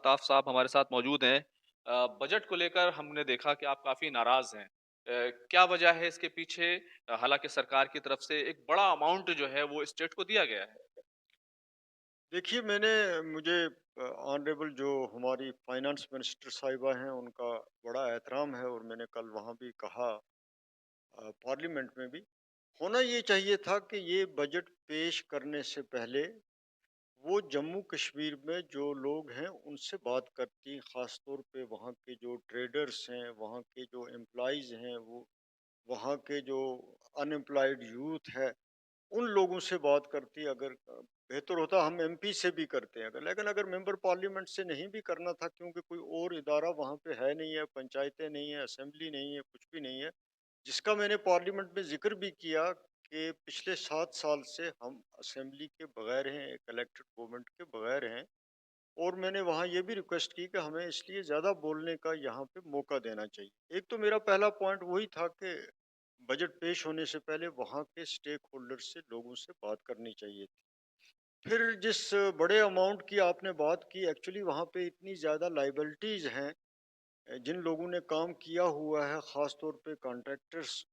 अल्ताफ साहब हमारे साथ मौजूद हैं। बजट को लेकर हमने देखा कि आप काफ़ी नाराज़ हैं। क्या वजह है इसके पीछे? हालाँकि सरकार की तरफ से एक बड़ा अमाउंट जो है वो स्टेट को दिया गया है। देखिए, मुझे ऑनरेबल जो हमारी फाइनेंस मिनिस्टर साहिबा हैं, उनका बड़ा एहतराम है और मैंने कल वहाँ भी कहा पार्लियामेंट में भी। होना ये चाहिए था कि ये बजट पेश करने से पहले वो जम्मू कश्मीर में जो लोग हैं, उनसे बात करती, ख़ास तौर पे वहाँ के जो ट्रेडर्स हैं, वहाँ के जो एम्प्लॉइज़ हैं, वो वहाँ के जो अनएम्प्लॉयड यूथ है, उन लोगों से बात करती अगर बेहतर होता हम एमपी से भी करते हैं अगर लेकिन अगर मेंबर पार्लियामेंट से नहीं भी करना था क्योंकि कोई और इदारा वहाँ पे है नहीं है, पंचायतें नहीं है, असेंबली नहीं है, कुछ भी नहीं है, जिसका मैंने पार्लियामेंट में ज़िक्र भी किया कि पिछले 7 साल से हम असेंबली के बगैर हैं, एक इलेक्टेड गवर्नमेंट के बगैर हैं और मैंने वहाँ ये भी रिक्वेस्ट की कि हमें इसलिए ज़्यादा बोलने का यहाँ पे मौका देना चाहिए। एक तो मेरा पहला पॉइंट वही था कि बजट पेश होने से पहले वहाँ के स्टेक होल्डर से लोगों से बात करनी चाहिए थी। फिर जिस बड़े अमाउंट की आपने बात की एक्चुअली वहाँ पे इतनी ज़्यादा लायबिलिटीज़ हैं जिन लोगों ने काम किया हुआ है ख़ास तौर पे कॉन्ट्रैक्टर्स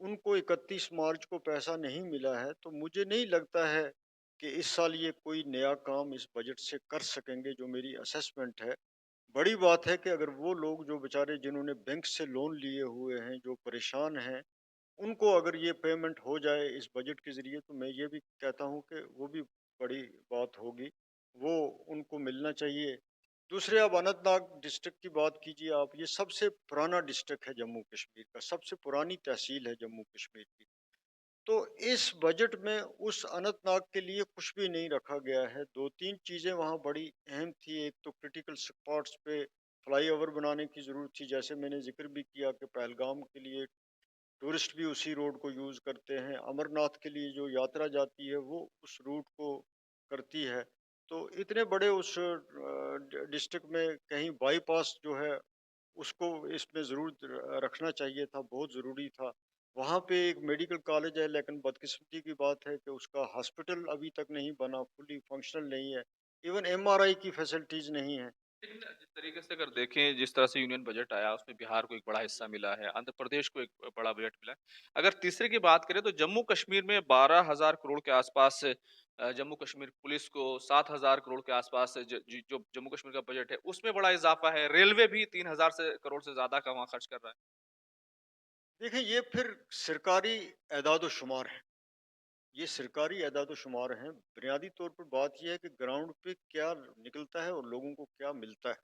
उनको 31 मार्च को पैसा नहीं मिला है, तो मुझे नहीं लगता है कि इस साल ये कोई नया काम इस बजट से कर सकेंगे, जो मेरी असेसमेंट है। बड़ी बात है कि अगर वो लोग जो बेचारे जिन्होंने बैंक से लोन लिए हुए हैं, जो परेशान हैं, उनको अगर ये पेमेंट हो जाए इस बजट के ज़रिए, तो मैं ये भी कहता हूँ कि वो भी बड़ी बात होगी। वो उनको मिलना चाहिए। दूसरे आप अनंतनाग डिस्ट्रिक्ट की बात कीजिए आप, ये सबसे पुराना डिस्ट्रिक्ट है जम्मू कश्मीर का, सबसे पुरानी तहसील है जम्मू कश्मीर की। तो इस बजट में उस अनंतनाग के लिए कुछ भी नहीं रखा गया है। 2-3 चीज़ें वहाँ बड़ी अहम थी, एक तो क्रिटिकल स्पॉट्स पे फ्लाईओवर बनाने की ज़रूरत थी, जैसे मैंने ज़िक्र भी किया कि पहलगाम के लिए टूरिस्ट भी उसी रोड को यूज़ करते हैं। अमरनाथ के लिए जो यात्रा जाती है वो उस रूट को करती है। तो इतने बड़े उस डिस्ट्रिक्ट में कहीं बाईपास जो है उसको इसमें ज़रूर रखना चाहिए था, बहुत ज़रूरी था। वहाँ पे एक मेडिकल कॉलेज है लेकिन बदकिस्मती की बात है कि उसका हॉस्पिटल अभी तक नहीं बना, फुली फंक्शनल नहीं है। इवन एमआरआई की फैसिलिटीज़ नहीं है। लेकिन जिस तरीके से अगर देखें, जिस तरह से यूनियन बजट आया, उसमें बिहार को एक बड़ा हिस्सा मिला है, आंध्र प्रदेश को एक बड़ा बजट मिला है। अगर तीसरे की बात करें तो जम्मू कश्मीर में 12,000 करोड़ के आसपास जम्मू कश्मीर पुलिस को 7,000 करोड़ के आसपास जो जम्मू कश्मीर का बजट है, उसमें बड़ा इजाफा है। रेलवे भी 3,000 से करोड़ से ज़्यादा का वहाँ खर्च कर रहा है। देखिए ये फिर सरकारी एदाद-ओ-शुमार है। ये सरकारी एदाद-ओ-शुमार हैं। बुनियादी तौर पर बात ये है कि ग्राउंड पे क्या निकलता है और लोगों को क्या मिलता है।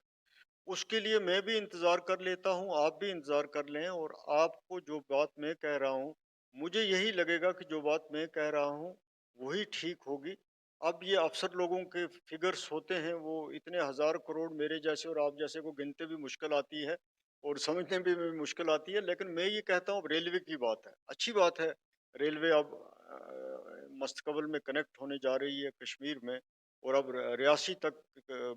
उसके लिए मैं भी इंतज़ार कर लेता हूँ, आप भी इंतज़ार कर लें और आपको जो बात मैं कह रहा हूँ, मुझे यही लगेगा कि जो बात मैं कह रहा हूँ, वही ठीक होगी। अब ये अफ़सर लोगों के फ़िगर्स होते हैं, वो इतने हज़ार करोड़ मेरे जैसे और आप जैसे को गिनते भी मुश्किल आती है और समझने में भी मुश्किल आती है। लेकिन मैं ये कहता हूँ, अब रेलवे की बात है, अच्छी बात है, रेलवे अब मस्तकबल में कनेक्ट होने जा रही है कश्मीर में और अब रियासी तक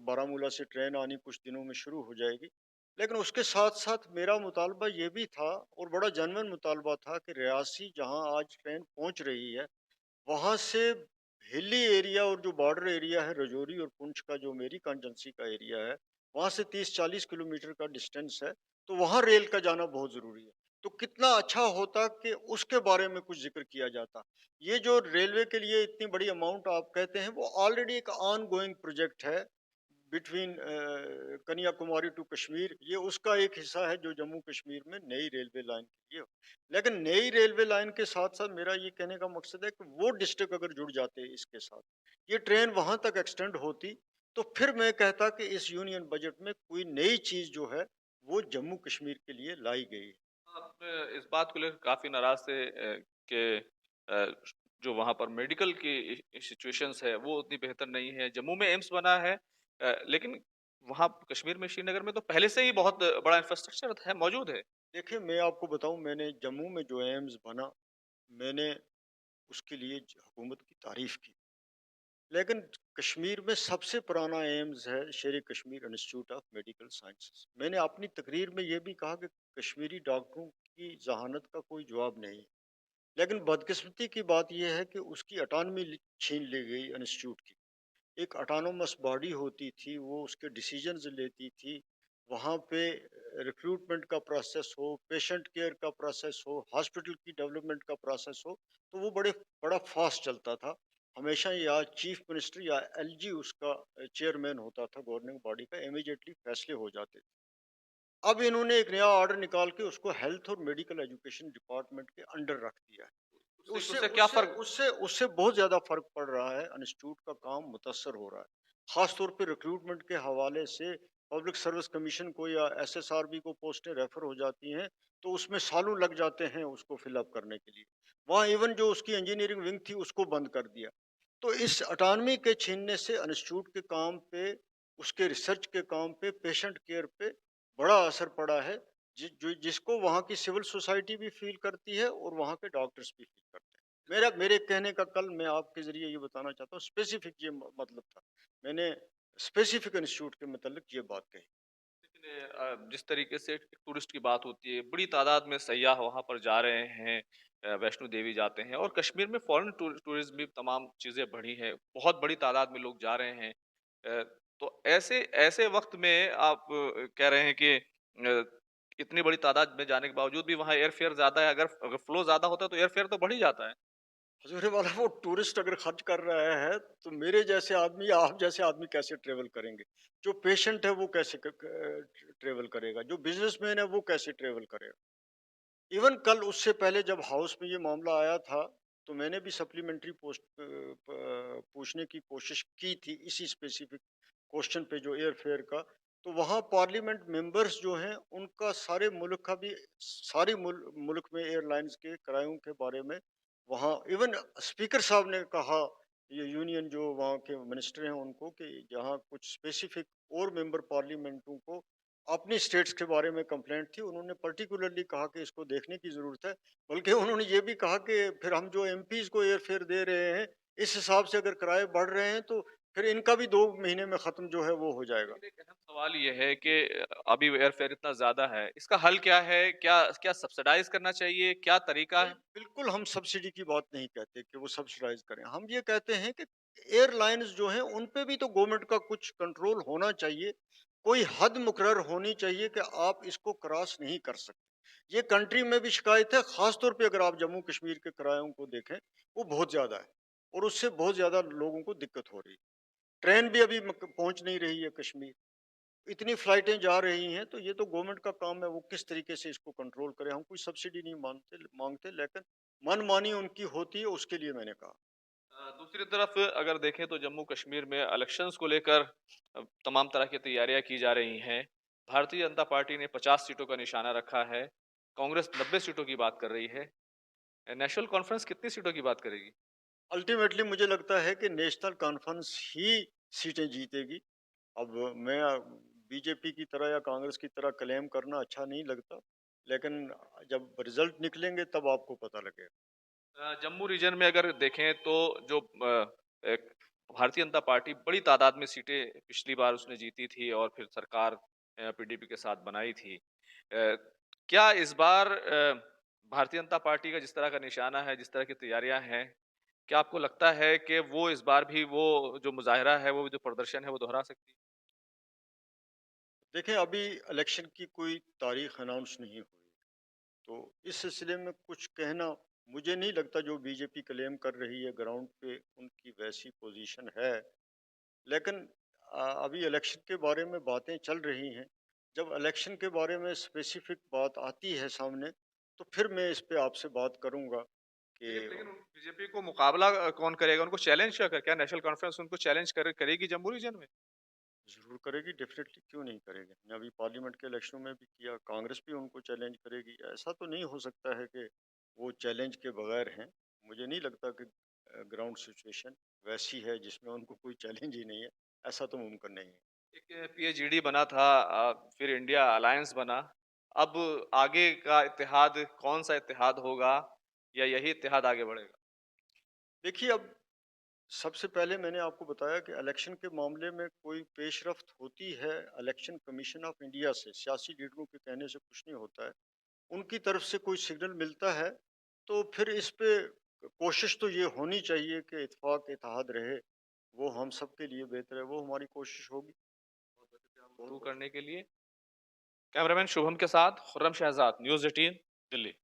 बारामूला से ट्रेन आनी कुछ दिनों में शुरू हो जाएगी। लेकिन उसके साथ-साथ मेरा मुतालबा ये भी था और बड़ा जेन्युइन मुतालबा था कि रियासी जहाँ आज ट्रेन पहुँच रही है, वहाँ से हिली एरिया और जो बॉर्डर एरिया है रजौरी और पुंछ का जो मेरी कंस्टिट्यूएंसी का एरिया है, वहाँ से 30-40 किलोमीटर का डिस्टेंस है, तो वहाँ रेल का जाना बहुत ज़रूरी है। तो कितना अच्छा होता कि उसके बारे में कुछ ज़िक्र किया जाता। ये जो रेलवे के लिए इतनी बड़ी अमाउंट आप कहते हैं, वो ऑलरेडी एक ऑन गोइंग प्रोजेक्ट है बिटवीन कन्याकुमारी टू कश्मीर, ये उसका एक हिस्सा है जो जम्मू कश्मीर में नई रेलवे लाइन के लिए हो। लेकिन नई रेलवे लाइन के साथ-साथ मेरा ये कहने का मकसद है कि वो डिस्ट्रिक्ट अगर जुड़ जाते इसके साथ, ये ट्रेन वहाँ तक एक्सटेंड होती, तो फिर मैं कहता कि इस यूनियन बजट में कोई नई चीज़ जो है, वो जम्मू कश्मीर के लिए लाई गई है। आप इस बात को लेकर काफ़ी नाराज़ थे कि जो वहाँ पर मेडिकल की सिचुएशंस है, वो उतनी बेहतर नहीं है। जम्मू में एम्स बना है, लेकिन वहाँ कश्मीर में, श्रीनगर में तो पहले से ही बहुत बड़ा इंफ्रास्ट्रक्चर है, मौजूद है। देखिए, मैं आपको बताऊँ मैंने जम्मू में जो एम्स बना, मैंने उसके लिए हुकूमत की तारीफ़ की। लेकिन कश्मीर में सबसे पुराना एम्स है शेर Kashmir institute of medical sciences. मैंने अपनी तकरीर में ये भी कहा कि कश्मीरी डॉक्टरों की जहानत का कोई जवाब नहीं है। लेकिन बदकिस्मती की बात यह है कि उसकी ऑटोनॉमी छीन ली गई इंस्टीट्यूट की। एक ऑटोनोमस बॉडी होती थी, वो उसके डिसीजंस लेती थी। वहाँ पे रिक्रूटमेंट का प्रोसेस हो, पेशेंट केयर का प्रोसेस हो, हॉस्पिटल की डेवलपमेंट का प्रोसेस हो, तो वो बड़ा फ़ास्ट चलता था। हमेशा या चीफ मिनिस्टर या एलजी उसका चेयरमैन होता था गवर्निंग बॉडी का, इमीडिएटली फैसले हो जाते थे। अब इन्होंने एक नया ऑर्डर निकाल के उसको हेल्थ और मेडिकल एजुकेशन डिपार्टमेंट के अंडर रख दिया है। उससे उससे उससे क्या उससे फ़र्क उससे उससे बहुत ज़्यादा फ़र्क पड़ रहा है, इंस्टीट्यूट का काम मुतासर हो रहा है। ख़ास तौर पे रिक्रूटमेंट के हवाले से पब्लिक सर्विस कमीशन को या एसएसआरबी को पोस्टें रेफ़र हो जाती हैं, तो उसमें सालों लग जाते हैं उसको फ़िल अप करने के लिए। वहाँ इवन जो उसकी इंजीनियरिंग विंग थी, उसको बंद कर दिया। तो इस ऑटोनॉमी के छीनने से इंस्टीट्यूट के काम पे, उसके रिसर्च के काम पे, पेशेंट केयर पे बड़ा असर पड़ा है, जिसको वहाँ की सिविल सोसाइटी भी फ़ील करती है और वहाँ के डॉक्टर्स भी फ़ील करते हैं। मेरे कहने का कल मैं आपके ज़रिए ये बताना चाहता हूँ, स्पेसिफ़िक ये मतलब था। मैंने स्पेसिफ़िक इंस्टीट्यूट के मतलब ये बात कही। लेकिन जिस तरीके से टूरिस्ट की बात होती है, बड़ी तादाद में सयाह वहाँ पर जा रहे हैं, वैष्णो देवी जाते हैं और कश्मीर में फॉरेन टूरिज़्म भी तमाम चीज़ें बढ़ी हैं, बहुत बड़ी तादाद में लोग जा रहे हैं। अ, तो ऐसे ऐसे वक़्त में आप कह रहे हैं कि इतनी बड़ी तादाद में जाने के बावजूद भी वहाँ एयरफ़ेयर ज़्यादा है, अगर अगर फ्लो ज़्यादा होता तो एयरफ़ेयर तो बढ़ ही जाता है। हज़ूर वाला वो टूरिस्ट अगर खर्च कर रहा है, तो मेरे जैसे आदमी या आप जैसे आदमी कैसे ट्रैवल करेंगे? जो पेशेंट है वो कैसे ट्रैवल करेगा? जो बिज़नेसमैन है वो कैसे ट्रैवल करेगा? इवन कल उससे पहले जब हाउस में ये मामला आया था, तो मैंने भी सप्लीमेंट्री पोस्ट पूछने की कोशिश की थी इसी स्पेसिफिक क्वेश्चन पे जो एयर फेयर का। तो वहाँ पार्लियामेंट मेंबर्स जो हैं उनका सारे मुल्क का भी सारी मुल्क में एयरलाइंस के किरायों के बारे में वहाँ इवन स्पीकर साहब ने कहा, ये यूनियन जो वहाँ के मिनिस्टर हैं उनको, कि जहाँ कुछ स्पेसिफिक और मेंबर पार्लियामेंटों को अपनी स्टेट्स के बारे में कंप्लेंट थी, उन्होंने पर्टिकुलरली कहा कि इसको देखने की ज़रूरत है। बल्कि उन्होंने ये भी कहा कि फिर हम जो एमपीज़ को एयरफेयर दे रहे हैं, इस हिसाब से अगर किराए बढ़ रहे हैं, तो फिर इनका भी 2 महीने में ख़त्म जो है वो हो जाएगा। लेकिन एक अहम सवाल ये है कि अभी एयरफेयर इतना ज़्यादा है, इसका हल क्या है? क्या क्या सब्सिडाइज़ करना चाहिए? क्या तरीका है? बिल्कुल हम सब्सिडी की बात नहीं कहते कि वो सब्सिडाइज़ करें। हम ये कहते हैं कि एयरलाइन्स जो हैं, उन पे भी तो गवर्नमेंट का कुछ कंट्रोल होना चाहिए। कोई हद मुकर्रर होनी चाहिए कि आप इसको क्रॉस नहीं कर सकते। ये कंट्री में भी शिकायत है, ख़ास तौर पे अगर आप जम्मू कश्मीर के किरायों को देखें, वो बहुत ज़्यादा है और उससे बहुत ज़्यादा लोगों को दिक्कत हो रही है। ट्रेन भी अभी पहुँच नहीं रही है कश्मीर। इतनी फ्लाइटें जा रही हैं, तो ये तो गवर्नमेंट का काम है, वो किस तरीके से इसको कंट्रोल करे। हम कोई सब्सिडी नहीं माँगते, लेकिन मनमानी उनकी होती है, उसके लिए मैंने कहा। दूसरी तरफ अगर देखें तो जम्मू कश्मीर में इलेक्शंस को लेकर तमाम तरह की तैयारियां की जा रही हैं। भारतीय जनता पार्टी ने 50 सीटों का निशाना रखा है। कांग्रेस 90 सीटों की बात कर रही है। नेशनल कॉन्फ्रेंस कितनी सीटों की बात करेगी? अल्टीमेटली मुझे लगता है कि नेशनल कॉन्फ्रेंस ही सीटें जीतेगी। अब मैं बीजेपी की तरह या कांग्रेस की तरह क्लेम करना अच्छा नहीं लगता, लेकिन जब रिज़ल्ट निकलेंगे तब आपको पता लगेगा। जम्मू रीजन में अगर देखें तो जो एक भारतीय जनता पार्टी बड़ी तादाद में सीटें पिछली बार उसने जीती थी और फिर सरकार पीडीपी के साथ बनाई थी। क्या इस बार भारतीय जनता पार्टी का जिस तरह का निशाना है, जिस तरह की तैयारियां हैं, क्या आपको लगता है कि वो इस बार भी वो जो मुजाहिरा है, वो जो प्रदर्शन है, वो दोहरा सकती है? देखें, अभी इलेक्शन की कोई तारीख अनाउंस नहीं हुई, तो इस सिलसिले में कुछ कहना मुझे नहीं लगता। जो बीजेपी क्लेम कर रही है ग्राउंड पे उनकी वैसी पोजीशन है। लेकिन अभी इलेक्शन के बारे में बातें चल रही हैं। जब इलेक्शन के बारे में स्पेसिफिक बात आती है सामने, तो फिर मैं इस पे आपसे बात करूंगा कि लेकिन लेकिन बीजेपी को मुकाबला कौन करेगा? उनको चैलेंज क्या नेशनल कॉन्फ्रेंस उनको चैलेंज करेगी जम्मू रीजन में? ज़रूर करेगी, डेफिनेटली क्यों नहीं करेगी। हमने अभी पार्लियामेंट के इलेक्शनों में भी किया, कांग्रेस भी उनको चैलेंज करेगी। ऐसा तो नहीं हो सकता है कि वो चैलेंज के बगैर हैं। मुझे नहीं लगता कि ग्राउंड सिचुएशन वैसी है जिसमें उनको कोई चैलेंज ही नहीं है। ऐसा तो मुमकिन नहीं है। एक पीएचईडी बना था, फिर इंडिया अलायंस बना। अब आगे का इत्तेहाद कौन-सा इत्तेहाद होगा या यही इत्तेहाद आगे बढ़ेगा? देखिए, अब सबसे पहले मैंने आपको बताया कि इलेक्शन के मामले में कोई पेशरफ्त होती है इलेक्शन कमीशन ऑफ इंडिया से, सियासी लीडरों के कहने से कुछ नहीं होता है। उनकी तरफ से कोई सिग्नल मिलता है, तो फिर इस पे कोशिश तो ये होनी चाहिए कि इत्तेफाक इत्तेहाद रहे। वो हम सबके लिए बेहतर है, वो हमारी कोशिश होगी। शुरू बहुत-बहुत करने के लिए कैमरामैन शुभम के साथ खुर्रम शहजाद, न्यूज़ 18 दिल्ली।